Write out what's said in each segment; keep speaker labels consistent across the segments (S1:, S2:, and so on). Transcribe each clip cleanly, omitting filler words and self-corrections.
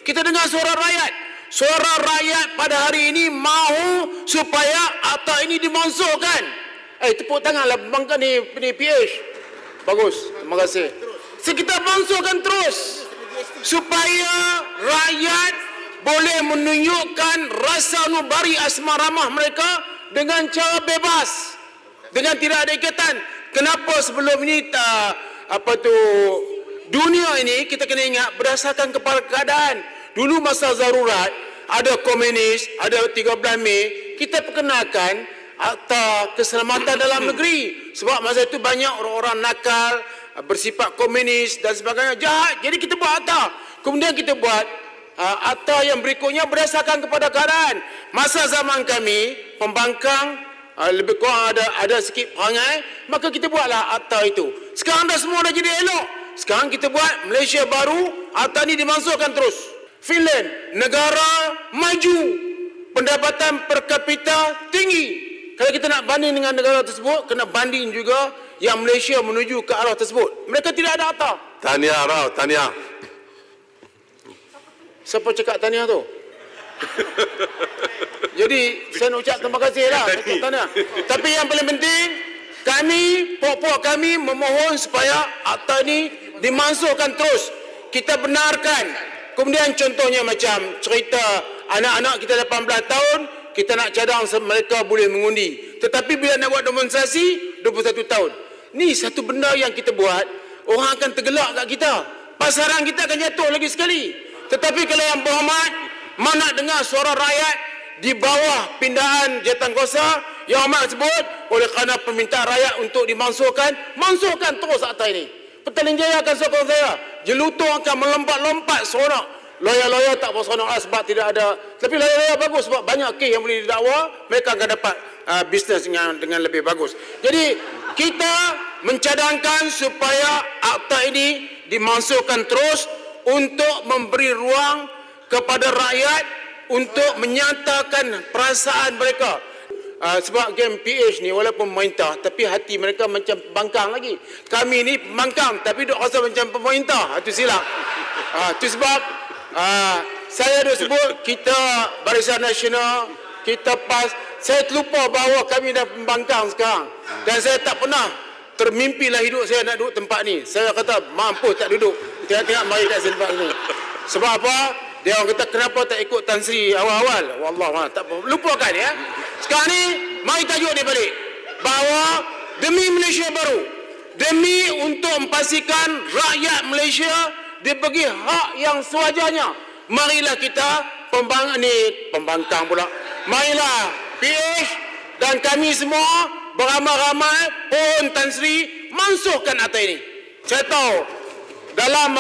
S1: Kita dengar suara rakyat. Suara rakyat pada hari ini mahu supaya akta ini dimansuhkan. Tepuk tanganlah bangka ni PH. Bagus, terima kasih. Kita mansuhkan terus supaya rakyat boleh menunjukkan rasa nubari asmaramah mereka dengan cara bebas, dengan tidak ada ikatan. Kenapa sebelum ini dunia ini kita kena ingat berdasarkan kepada keadaan. Dulu masa zarurat ada komunis, ada 13 Mei, kita perkenalkan akta keselamatan dalam negeri sebab masa itu banyak orang-orang nakal, bersifat komunis dan sebagainya, jahat. Jadi kita buat akta. Kemudian kita buat akta yang berikutnya berdasarkan kepada keadaan. Masa zaman kami, pembangkang lebih kurang ada sikit perangai, maka kita buatlah akta itu. Sekarang dah semua dah jadi elok. Sekarang kita buat Malaysia baru, akta ni dimansuhkan terus. Finland, negara maju, pendapatan per kapita tinggi. Kalau kita nak banding dengan negara tersebut, kena banding juga yang Malaysia menuju ke arah tersebut. Mereka tidak ada akta.
S2: Tahniah, Rao, tahniah.
S1: Siapa cakap tahniah tu? Jadi, saya nak ucap terima kasih lah. Tapi yang paling penting, kami, puak-puak kami memohon supaya akta ini dimansuhkan terus. Kita benarkan. Kemudian contohnya macam cerita anak-anak kita 18 tahun, kita nak cadang mereka boleh mengundi. Tetapi bila nak buat demonstrasi, 21 tahun. Ni satu benda yang kita buat, orang akan tergelak kat kita. Pasaran kita akan jatuh lagi sekali. Tetapi kalau yang berhormat, mana dengar suara rakyat di bawah pindahan jawatankuasa, yang amat sebut oleh kerana permintaan rakyat untuk dimansuhkan, mansuhkan terus akta ini. Petaling Jaya akan sokong saya. Jelutong akan melompat-lompat seronok. Lawyer-lawyer tak berseronok lah sebab tidak ada. Tapi lawyer-lawyer bagus sebab banyak kes yang boleh didakwa, mereka akan dapat bisnes dengan lebih bagus. Jadi kita mencadangkan supaya akta ini dimansuhkan terus untuk memberi ruang kepada rakyat untuk menyatakan perasaan mereka. Sebab game PH ni walaupun pemerintah, tapi hati mereka macam pembangkang lagi. Kami ni pembangkang tapi duk rasa macam pemerintah. Itu silap. Itu sebab saya dah sebut kita Barisan Nasional, kita PAS. Saya terlupa bahawa kami dah pembangkang sekarang. Dan saya tak pernah termimpilah hidup saya nak duduk tempat ni. Saya kata mampu tak duduk. Tengok-tengok mari kat tempat ni. Sebab apa? Dia orang kata kenapa tak ikut Tan Sri awal-awal? Wallah, tak lupakan ya. Sekarang ni mari tajuk dia balik. Bahawa demi Malaysia baru, demi untuk memastikan rakyat Malaysia diberi hak yang sewajarnya, marilah kita pembangkang pula. Marilah PH dan kami semua beramai-ramai pohon Tan Sri mansuhkan akta ini. Saya tahu dalam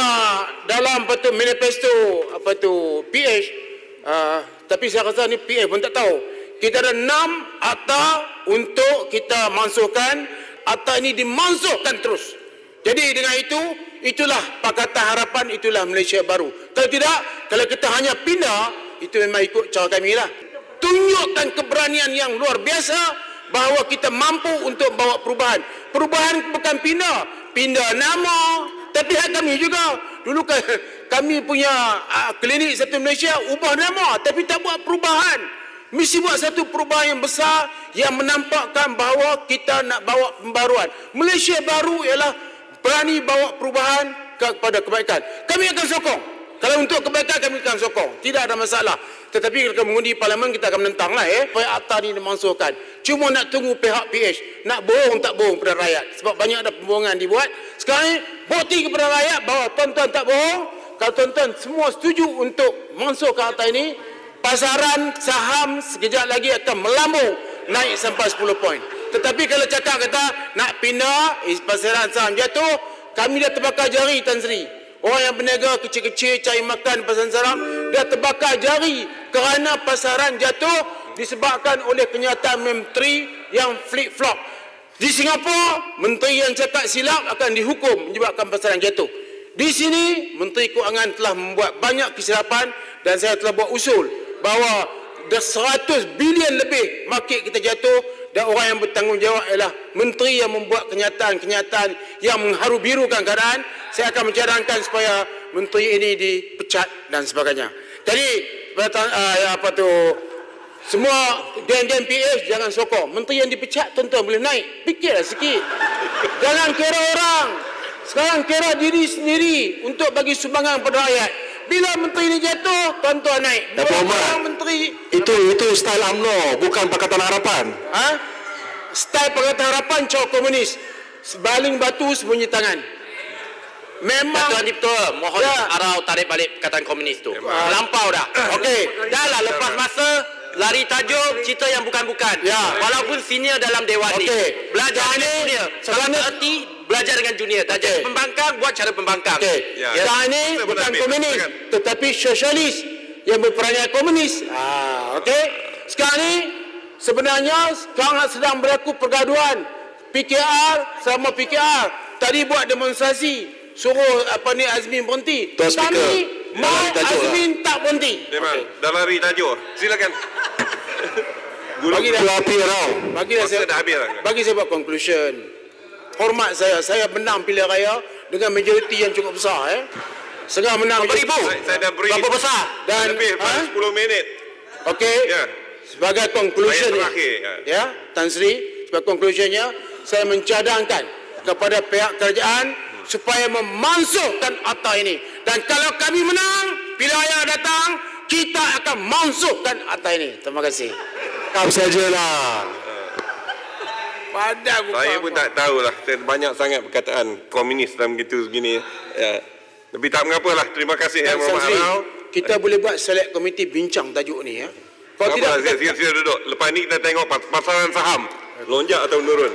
S1: manifesto PH, tapi saya rasa ni PH pun tak tahu. Kita ada 6 akta untuk kita mansuhkan. Akta ini dimansuhkan terus. Jadi dengan itulah Pakatan Harapan, itulah Malaysia baru. Kalau tidak, kalau kita hanya pindah, itu memang ikut cara kami lah. Tunjukkan keberanian yang luar biasa bahawa kita mampu untuk bawa perubahan. Perubahan bukan pindah nama, tapi hak kami juga. Dulu kami punya klinik satu Malaysia ubah nama, tapi tak buat perubahan. Mesti buat satu perubahan yang besar yang menampakkan bahawa kita nak bawa pembaruan. Malaysia baru ialah berani bawa perubahan kepada kebaikan. Kami akan sokong. Kalau untuk kebaikan kami akan sokong. Tidak ada masalah. Tetapi kalau mengundi parlimen kita akan menentanglah supaya akta ini dimansuhkan. Cuma nak tunggu pihak PH. Nak bohong tak bohong kepada rakyat. Sebab banyak ada pembohongan dibuat. Sekarang ni bukti kepada rakyat bahawa tuan-tuan tak bohong. Kalau tuan-tuan semua setuju untuk mansuhkan akta ini, pasaran saham sekejap lagi akan melambung naik sampai 10 poin. Tetapi kalau cakap kata nak pindah, pasaran saham jatuh, kami dah terbakar jari Tan Sri. Orang yang berniaga kecil-kecil cari makan pasaran saham dah terbakar jari kerana pasaran jatuh disebabkan oleh kenyataan menteri yang flip-flop. Di Singapura, menteri yang cakap silap akan dihukum menyebabkan pasaran jatuh. Di sini, Menteri Kewangan telah membuat banyak kesilapan dan saya telah buat usul bahawa dah 100 bilion lebih market kita jatuh dan orang yang bertanggungjawab ialah menteri yang membuat kenyataan-kenyataan yang mengharu-birukan keadaan. Saya akan mencadangkan supaya menteri ini dipecat dan sebagainya. Jadi semua geng-geng PH jangan sokong. Menteri yang dipecat tuan-tuan boleh naik. Fikirlah sikit. Jangan kira orang. Sekarang kira diri sendiri untuk bagi sumbangan pada rakyat. Bila menteri ini jatuh, tuan-tuan naik.
S2: Orang menteri. Itu style UMNO, bukan Pakatan Harapan.
S1: Style Pakatan Harapan cowok komunis. Baling batu sembunyi tangan. Memang
S3: Tuan Diptua, mohon arau tarik balik perkataan komunis tu. Melampau dah.
S1: Okey.
S3: Dah lah lepas masa lari tajuk cerita yang bukan-bukan. Walaupun senior dalam dewan ni. Belajar dengan junior. Kalau erti belajar dengan junior. Dah jadi pembangkang, buat cara pembangkang.
S1: Sekarang ni bukan komunis, tetapi sosialis yang berperangai komunis. Okey. Sekarang ni sebenarnya sedang berlaku pergaduhan PKR sama PKR. Tadi buat demonstrasi. Suruh Azmin berhenti. Kami mau Azmin tak berhenti.
S4: Memang dah lari tajuk. Silakan.
S1: Bagi saya buat conclusion. Hormat saya menang pilihan raya dengan majoriti yang cukup besar. Sekarang menang
S3: ribu.
S4: Saya dah beri
S3: berapa besar?
S4: Dan lebih 10 minit.
S1: Okey. Sebagai conclusion Tan Sri, sebagai conclusionnya saya mencadangkan kepada pihak kerajaan supaya memansuhkan Atta ini. Dan kalau kami menang, pilihan raya datang, kita akan mansuhkan Atta ini. Terima kasih.
S2: Kau sajalah.
S4: Saya pun tak tahulah. Banyak sangat perkataan komunis dalam gitu begini. Tapi tak mengapalah. Terima kasih.
S1: Kita boleh buat select komiti bincang tajuk ni. Kalau tidak,
S4: sila duduk. Lepas ni kita tengok pasaran saham. Lonjak atau menurun.